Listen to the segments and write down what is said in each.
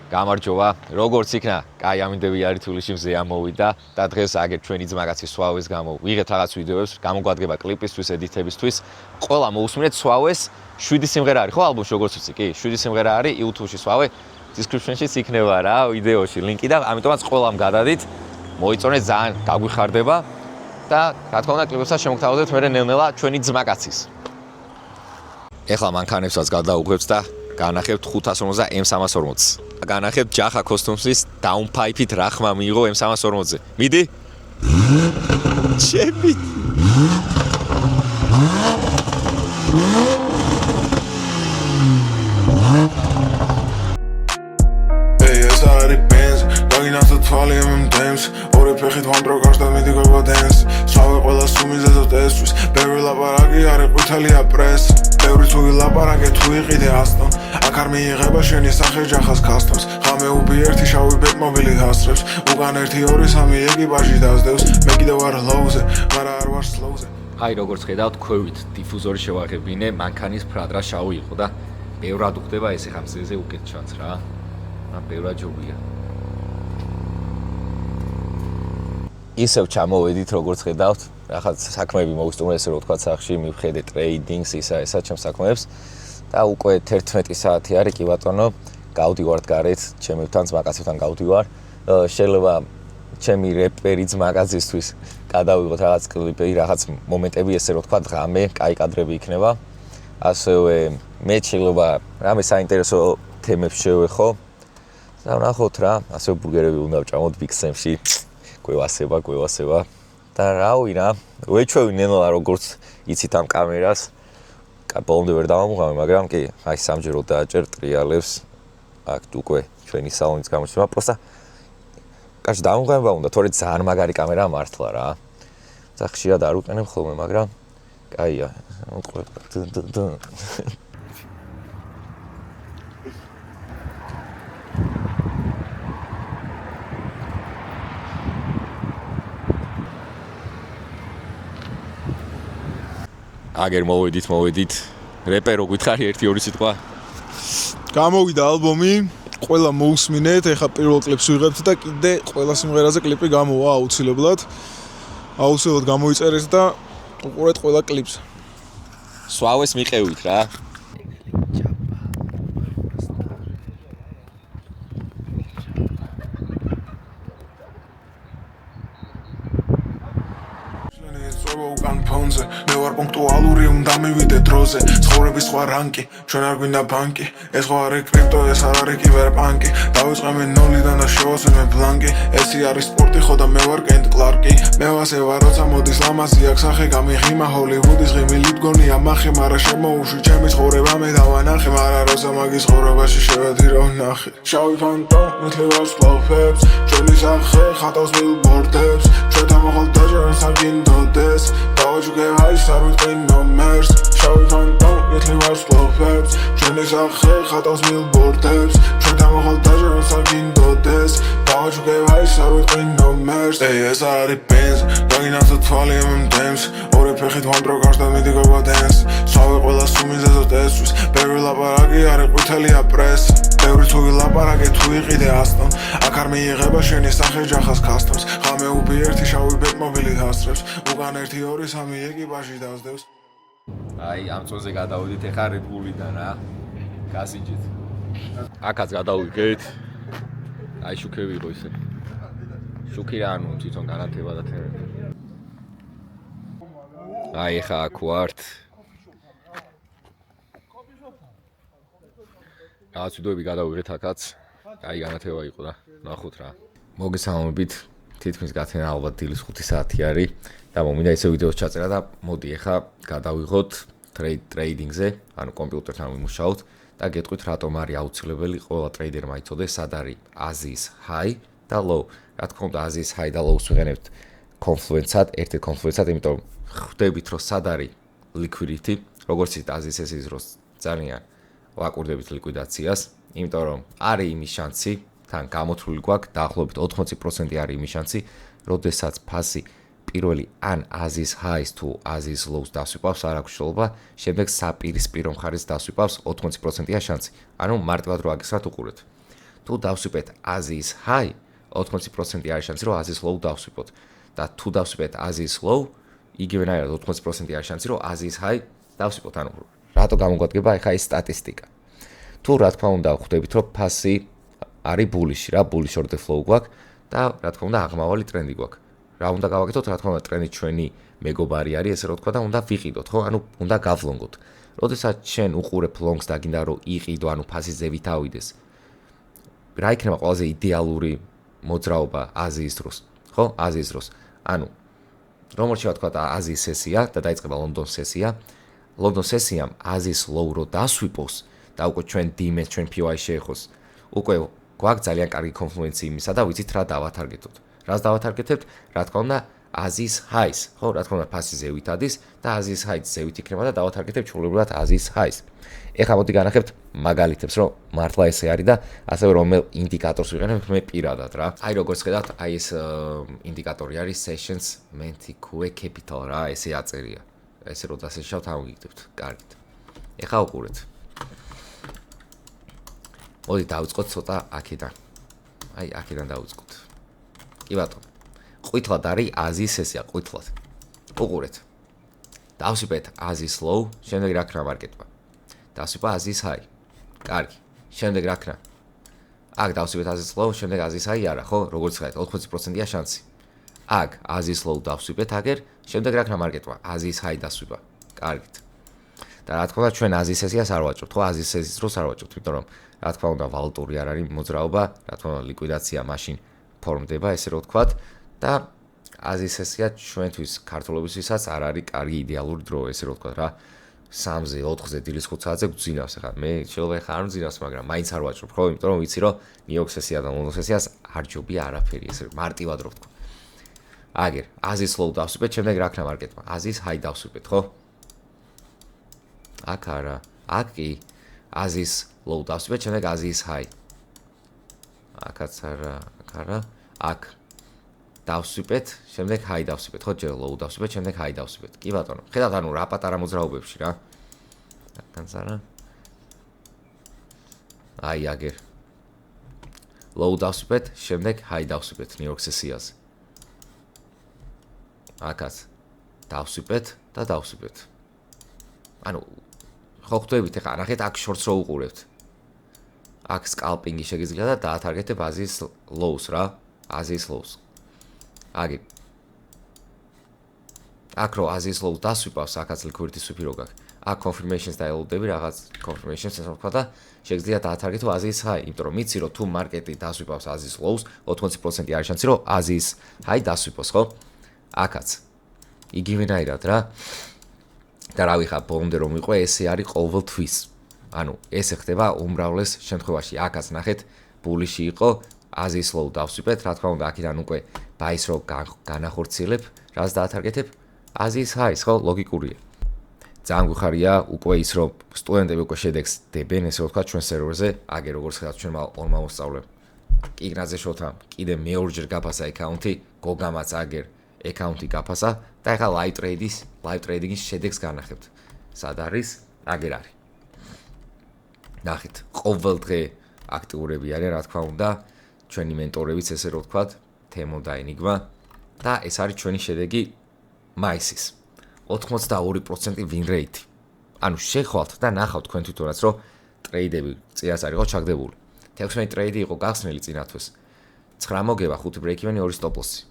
გამარჯობა. Როგორც იქნა, კაი ამინდები არის თბილისში მზე ამოვიდა და დღეს აგერ ჩვენი ძმაკაცის სვავეს გამო ვიღეთ რაღაც ვიდეოებს, გამოგვადგება კლიპისთვის, ედიტებისთვის. ყველა მოусმინეთ სვავეს 7 სიმღერა არის, ხო ალბომში როგორც ვიცი, კი, 7 სიმღერა არის YouTube-ში სვავე, description-შიც იქნება რა, ვიდეოში ლინკი და ამიტომაც ყველამ გადადით. მოიწონეთ ძალიან გაგვიხარდება და რა თქმა უნდა კლიპებსაც შემოგთავაზებთ მე ნელ-ნელა ჩვენი ძმაკაცის. ეხლა მანქანებსაც გადაუღებთ და განახებთ 550 M340-ს. განახებთ ჯახა კოსტუმსის დაუნფაიფით რა ხმა მიიღო M340-ზე. მიდი? ჩემი. ეს არის ბენზ, დაგინახეთ თვალი M&M's, ორი ფეხით ვანდრო გაშდა მიდი გოგოდენს. სვავე ყველა სუმიზეზე ტესტვის, ბევრი ლაპარაკი არის ყვითელია პრეს. ბევრი თუ ვილაპარაკე თუ იყიდე ასტონ, აქ არ მიიღება შენი სახე ჯახას custom-ს. ღამე უბი ერთი შავი ბეტმობილი გასწრებს, უკან 1-2-3 ეკიპაჟი დასდევს. მე კიდევ ვარ low-ზე, მაგრამ არ ვარ slow-ზე. აი როგორც ხედავთ, ქვევით დიფუზორი შევაღებინე, მანქანის ფრადრა შავი იყო და ბევრად უხდება ეს ახლა მზეზე უკეთ ჩანს რა. ბევრად ჯობია. ისევ ჩამოვედით როგორც ხედავთ, რაღაც საქმეები მოვისტუმრე ესე რომ ვთქვა სახში, მივხედე ტრეიდინგს, ისა ჩემს საქმეებს და უკვე 11 საათი არის კი ბატონო, გავდივართ გარეთ, ჩემებთან ძმაკაცებთან გავდივარ. შეიძლება ჩემი რეპერი ძმაკაცისთვის გადავიღოთ რაღაც კლიპები, რაღაც მომენტები ესე რომ ვთქვა, ღამე, კაი კადრები იქნება. ასევე მე შეიძლება რამე საინტერესო თემებს შევეხო. და ვნახოთ რა, ასე ბურგერები უნდა ვჭამოთ ბიგსემში. გვევასება. და რავი რა, ვეჩვევი ნელა როგორც იცით ამ კამერას. ბოლომდე ვერ დავამუღამე, მაგრამ კი, აი სამჯერ დააჭერ ტრიალებს. აქ უკვე ჩვენი სალონის გამოჩნდება, პროსტა კაც დამუღება უნდა, თორე ძალიან მაგარი კამერაა მართლა რა. და ხშირად არ უყენებ ხოლმე, მაგრამ კაია. აგერ მოვედით. რეპერო გითხარი 1-2 სიტყვა. გამოვიდა ალბომი, ყველა მოусმინეთ, ეხლა პირველ კლიპს ვიღებთ და კიდე ყველა სიმღერაზე კლიპი გამოვა აუცილებლად. აუცილებლად გამოიწერეთ და უყურეთ ყველა კლიპს. სვავეს მიყევით რა. უკან ფონზე მე ვარ პუნქტუალური უნდა მივიდე დროზე ცხოვრების სხვა რანკი ჩვენ არ გვინდა ბანკი ეს ხო არის კრიპტო ეს არ არის კიბერპანკი დავიწყე მე ნოლიდან და შევასვენ მე ბლანკი ესი არის სპორტი ხო და მე ვარ კენტ კლარკი მე ვასება როცა მოდის ლამაზი აქ სახე გამიღიმა ჰოლივუდის ღიმილი დგონია მახე მარა შემოუშვი ჩემი ცხოვრება მე დავანახე მარა როცა მაგის ცხოვრებაში შევედი რომ ნახე შავი ფანტო მეთლი ვარსკვლავებს ჩვენი სახე ხატავს ბილბორდებს ჩვენთან მოხალ დაჟან საგინდოდეს დავაჯუგე აის არ ვიტყვი ნომერს შავი ფანტო მეთლი ვარსკვლავებს ჩვენი სახე ხატავს ბილბორდებს ჩვენთან მოხალ დაჟან საგინდოდეს დავაჯუგე აის არ ვიტყვი ნომერს ეს არის ბენზ დაგინახეთ თვალი M&M's ორი ფეხით ვანდრო გაშდა მიდი გოგოდენს სვავე ყველა სუმიზეზე ტესტვის ბევრი ლაპარაკი არის ყვითელია პრეს ბევრი თუ ვილაპარაკე თუ იყიდე ასტონ აქ არ მიიღება შენი სახე ჯახას custom-ს ღამე უბი ერთი შავი ბეტმობილი გასწრებს უკან 1-2-3 ეკიპაჟი დასდევს აი ამ წოზე გადავიდით ეხა Red Bull-დან რა. გასინჯეთ. აქაც გადავიგეთ. აი შუქები იყო ისე. შუქი რა ანუ თვითონ განათება და თერაპია. აი ეხა აქ ვართ. რაღაც ვიდეოები გადავიღეთ აქაც. აი განათება იყო და ნახოთ რა. მოგესალმებით. თითქმის გათენა ალბათ დილის 5 საათი არის და მომინდა ისე ვიდეოს ჩაწერა და მოდი ეხა გადავიღოთ ტრეიდინგზე, ანუ კომპიუტერთან ვიმუშაოთ და გეტყვით რატომ არის აუცილებელი ყველა ტრეიდერმა იცოდეს სად არის აზიის high და low. რა თქმა უნდა აზიის high და low-ს ვიღებთ confluence-ად, ერთ-ერთ confluence-ად, იმიტომ ხვდებით რომ სად არის liquidity, როგორც ის აზიის ეს ის რომ ძალიან ვაკურდებით ლიკვიდაციას, იმიტომ რომ არის იმის შანსი თან გამოთვლილი გვაქვს დაახლოებით 80% არის იმის შანსი, როდესაც ფასი პირველი ან აზიის highs თუ აზიის lows დასვიპავს, არ აქვს შეიძლება, შემდეგ საპირისპირო მხარეს დასვიპავს 80%-ია შანსი. ანუ მარტივად რო აგესრათ უყურეთ. თუ დავსვიფეთ Azis high 80% არის შანსი რომ Azis low დავსვიფოთ და თუ დავსვიფეთ Azis low იგივენაირად 80% არის შანსი რომ Azis high დავსვიფოთ. ანუ რატო გამოგვადგება ახლა ეს სტატისტიკა? თუ რა თქმა უნდა ხვდებით რომ ფასი არის ბულიში რა, bullish order flow გვაქვს და რა თქმა უნდა აღმავალი ტრენდი გვაქვს. რა უნდა გავაკეთოთ? რა თქმა უნდა ტრენდი ჩვენი მეგობარი არის, ესე რომ თქვა და უნდა ვიყიდოთ, ხო? ანუ უნდა გავლონგოთ. როდესაც შენ უყურებ ლონგს და გინდა რომ იყიდო, ანუ ფასის ზევით ავიდეს. რა იქნება ყველაზე იდეალური მოძრაობა აზიის დროს, ხო? აზიის დროს. ანუ რომ შეიძლება თქვა აზიის სესია და დაიწყება ლონდონის სესია. ლონდონის სესიამ აზიის low რო დასვიპოს და უკვე ჩვენ DMS ჩვენ PY შეეხოს. უკვე გვაქვს ძალიან კარგი კონფლუენცი იმისა და ვიცით რა დავათარგეთოთ. რას დავათარგეთებთ? რა თქმა უნდა Azis highs, ხო, რა თქმა უნდა ფასი ზევით ადის და Azis highs ზევით იქნება და დავათარგეთებთ ჩვეულებრივად Azis highs. ეხლა მოდი განახებთ მაგალითებს, რომ მართლა ესე არის და ასევე რომელ ინდიკატორს ვიყენებთ მე პირადად რა. აი როგორც ხედავთ, აი ეს ინდიკატორი არის Sessions Mentique Capital რა, ესე აწერია. ესე რომ დასეშავთ ამოგიგდებთ. კარგით. ეხლა უყურეთ. მოდი დავიწყოთ ცოტა აქედან. აი აქედან დავიწყოთ. კი ბატონო. ყვითლად არის Azis სესია, ყვითლად. უყურეთ. დავსვიფეთ Azis low, შემდეგ რა ქნა მარკეტმა. დავსვიფა Azis high. კარგი. შემდეგ რა ქნა? აქ დავსვიფეთ Azis low, შემდეგ Azis high არა, ხო? როგორც ხედავთ, 80%-ია შანსი. აქ Azis low დავსვიფეთ აგერ, შემდეგ რა ქნა მარკეტმა? Azis high დასვიფა. კარგით. და რა თქმა უნდა ჩვენ Azis სესიას არ ვაჭრობთ, ხო? Azis სესიის დროს არ ვაჭრობთ, იმიტომ რომ რა თქმა უნდა ვალუტური არ არის მოძრაობა, რა თქმა უნდა ლიკვიდაცია მაშინ ფორმდება, ესე რომ ვთქვათ. და Azis სესია ჩვენთვის ქართველებისთვისაც არ არის კარგი იდეალური დრო, ესე რომ ვთქვათ რა. 3-ზე, 4-ზე, დილის 5 საათზე გძინავს ახლა. მე შეიძლება ხარ მძინავს, მაგრამ მაინც არ ვაჭრობ, ხო? იმიტომ რომ ვიცი რომ ნიუ-იორკ სესია და ლონდონ სესიას არ ჯობია არაფერი, ესე მარტივად რო ვთქვა. აგერ Azis low დავსვიფეთ, შემდეგ რა ქნა მარკეტმა? Azis high დავსვიფეთ, ხო? აქ არა. აქ კი Azis low დავსვიფეთ, შემდეგ Azis high. აქაც არა, აქ არა. აქ დავსვიფეთ, შემდეგ high დავსვიფეთ, ხო, ჯერ low დავსვიფეთ, შემდეგ high დავსვიფეთ. კი ბატონო. ხედავთ ანუ რა პატარა მოძრაობებში რა. აქაც არა. აი აგერ. low დავსვიფეთ, შემდეგ high დავსვიფეთ ნიუ-იორკ სესიაზე. აქაც დავსვიფეთ და დავსვიფეთ. ანუ ხო ხვდებით ახლა ნახეთ აქ shorts რო უყურებთ. აქ scalping-ი შეგიძლია და დაათარგეთებ Azis lows რა, Azis lows. აგი. აქ რო Azis low დასვიფავს, აქაც liquidity sweep რო გაქვს. აქ confirmations დაელოდები რაღაც confirmations ესე ვთქვა და შეგიძლია დაათარგეთო Azis high, იმიტომ რომ მიცი რომ თუ მარკეტი დასვიფავს Azis lows, 80% არის შანსი რომ Azis high დასვიფოს, ხო? აქაც. იგივენაირად რა. და რავი ხა ბოლომდე რომ იყო, ესე არის ყოველთვის. ანუ ესე ხდება უმრავლეს შემთხვევაში. აქაც ნახეთ, ბულიში იყო, Azis low დავსვიფეთ, რა თქმა უნდა, აქედან უკვე buys რო განახორციელებ, რას დაათარგეთებ? Azis highs, ხო, ლოგიკურია. ძალიან გვიხარია უკვე ის რომ სტუდენტები უკვე შედეგს დებენ, ესე რომ ვთქვა ჩვენ სერვერზე, აგერ როგორც ხედავთ ჩვენმა ორმა მოსწავლემ. კიგნაძე შოთამ კიდე მეორჯერ გაფასა აკაუნთი, გოგამაც აგერ აკაუნთი გაფასა და ახლა live trading-ის შედეგს განახებთ. სად არის? აგერ არის. ნახეთ, ყოველ დღე აქტიურები არიან, რა თქმა უნდა, ჩვენი მენტორებიც ესე რომ ვთქვათ, თემო და ენიგმა და ეს არის ჩვენი შედეგი მაისის. 82% win rate. ანუ შეხვალთ და ნახავთ თქვენ თვითონაც რომ ტრეიდები წინას არ იყო ჩაგდებული. 16 ტრეიდი იყო გახსნილი წინათვეს. 9 მოგება, 5 break-even, 2 stop loss.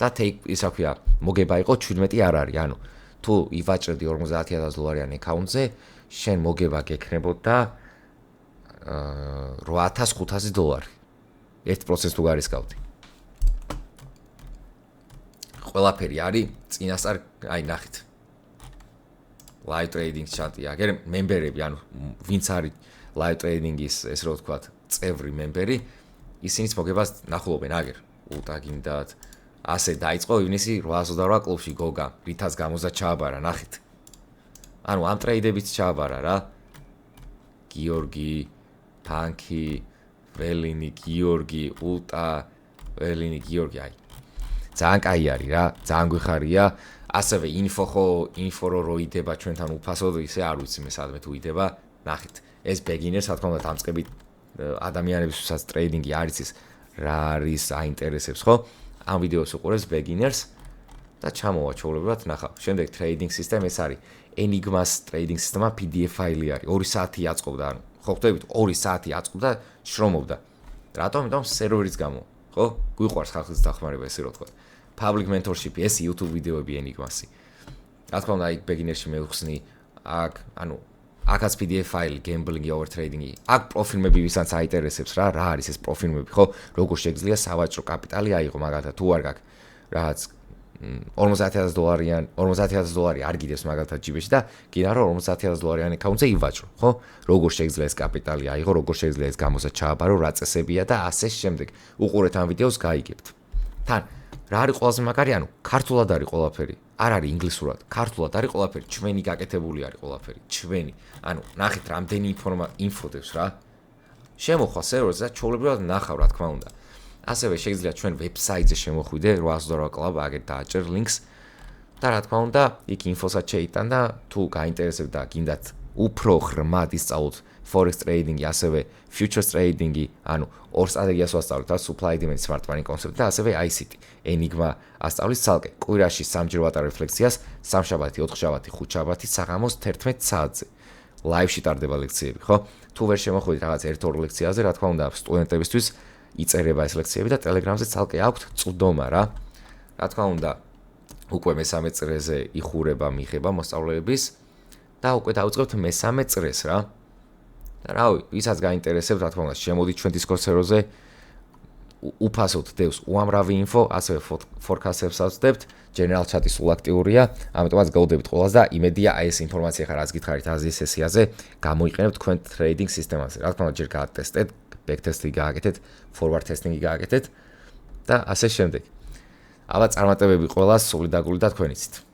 და take ისა ქვია, მოგება იყო 17 არ არის. ანუ თუ ივაჭრდი 50000 დოლარიან აკაუნტზე, შენ მოგება გექნებოდა 8500 დოლარი. 1% თუ გარისკავდი. ყველაფერი არის წინასწარ, აი ნახეთ. live trading chat-ი, აგერ მემბერები, ანუ ვინც არის live trading-ის, ესე რომ ვთქვათ, წევრი მემბერი, ისინიც მოგებას ნახულობენ, აგერ. უტა გინდათ ასე დაიწყო ივნისი 828 კლუბში გოგა, რითაც გამოძა ჩააბარა, ნახეთ. ანუ ამ ტრეიდებიც ჩააბარა რა. გიორგი, ფანკი, ველინი, გიორგი, უტა, ველინი, გიორგი, აი. ძალიან კაი არის რა, ძალიან გვიხარია. ასევე ინფო რო როიდება ჩვენთან უფასოდ, ისე არ ვიცი მე სადმე თუ იდება. ნახეთ, ეს beginners, რა თქმა უნდა, დამწყებით ადამიანებისთვისაც ტრეიდინგი არ იცის რა არის აინტერესებს, ხო? ამ ვიდეოს უყურებს beginners და ჩამოვა ჩვეულებრივად ნახავ. შემდეგ trading system ეს არის Enigma-ს trading system-ა PDF ფაილი არის. 2 საათი აწყობდა, ანუ ხო ხვდებით 2 საათი აწყობდა, შრომობდა. რატომ? იმიტომ სერვერის გამო, ხო? გვიყვარს ხალხის დახმარება, ესე რომ თქვა. Public mentorship, ეს YouTube ვიდეოები Enigma-სი. რა თქმა უნდა, იქ beginner-ში მევხსნი, აქაც PDF ფაილი, gambling over trading. აქ პროფილები ვისაც აინტერესებს რა არის ეს პროფილები, ხო? როგორ შეგიძლია სავაჭრო კაპიტალი აიღო, მაგალითად, თუ არ გაქვს რაღაც $50,000 არ გიდევს მაგალითად ჯიბეში და გინდა რომ $50,000 აკაუნტზე ივაჭრო, ხო? როგორ შეგიძლია ეს კაპიტალი აიღო, როგორ შეგიძლია ეს გამოცა ჩააბარო, რა წესებია და ასე შემდეგ. უყურეთ ამ ვიდეოს, გაიგებთ. თან რა არის ყველაზე მაგარი, ანუ ქართულად არის ყველაფერი. არ არის ინგლისურად, ქართულად არის ყველაფერი, ჩვენი გაკეთებული არის ყველაფერი, ჩვენი. ანუ ნახეთ რამდენი ინფო დევს რა. შემოხვა სერვერზე და ჩვეულებრივად ნახავ რა თქმა უნდა. ასევე შეგიძლია ჩვენ ვებსაიტზე შემოხვიდე 808 კლუბ აგერ დააჭერ ლინკს და რა თქმა უნდა იქ ინფოსაც შეიტან და თუ გაინტერესებთ და გინდათ უფრო ღრმად ისწავლოთ forex trading-ი, ასევე futures trading-ი, ანუ ორ სტრატეგიას ვასწავლეთ, supply demand smart money concept და ასევე ICT. Enigma ასწავლის ცალკე. კვირაში 3-ჯერ ვატარ რეფლექციას, სამშაბათი, 4-შაბათი, 5-შაბათი საღამოს 11 საათზე. Live-ში ტარდება ლექციები, ხო? თუ ვერ შემოხვიდით რაღაც 1-2 ლექციაზე, რა თქმა უნდა, სტუდენტებისთვის იწერება ეს ლექციები და Telegram-ზე ცალკე აქვთ წვდომა რა. რა თქმა უნდა, უკვე მე-13 წრეზე იხურება მიღება მოსწავლეების და უკვე დავიწყებთ მე-13 წრეს რა. და რავი, ვისაც გაინტერესებთ, რა თქმა უნდა, შემოდით ჩვენ Discord server-ზე. უფასოდ დევს უამრავი ინფო, ასევე forecast-ებს ავწდებთ, general chat-ი სულ აქტიურია, ამიტომაც გავუდებით ყველას და იმედია აი ეს ინფორმაცია ხარ რაც გითხარით აზიის სესიაზე, გამოიყენებთ თქვენ trading სისტემაზე. რა თქმა უნდა, ჯერ გაატესტეთ, backtest-ი გააკეთეთ, forward testing-ი გააკეთეთ და ასე შემდეგ. ალბათ წარმატებები ყველას, სული დაგული და თქვენიცით.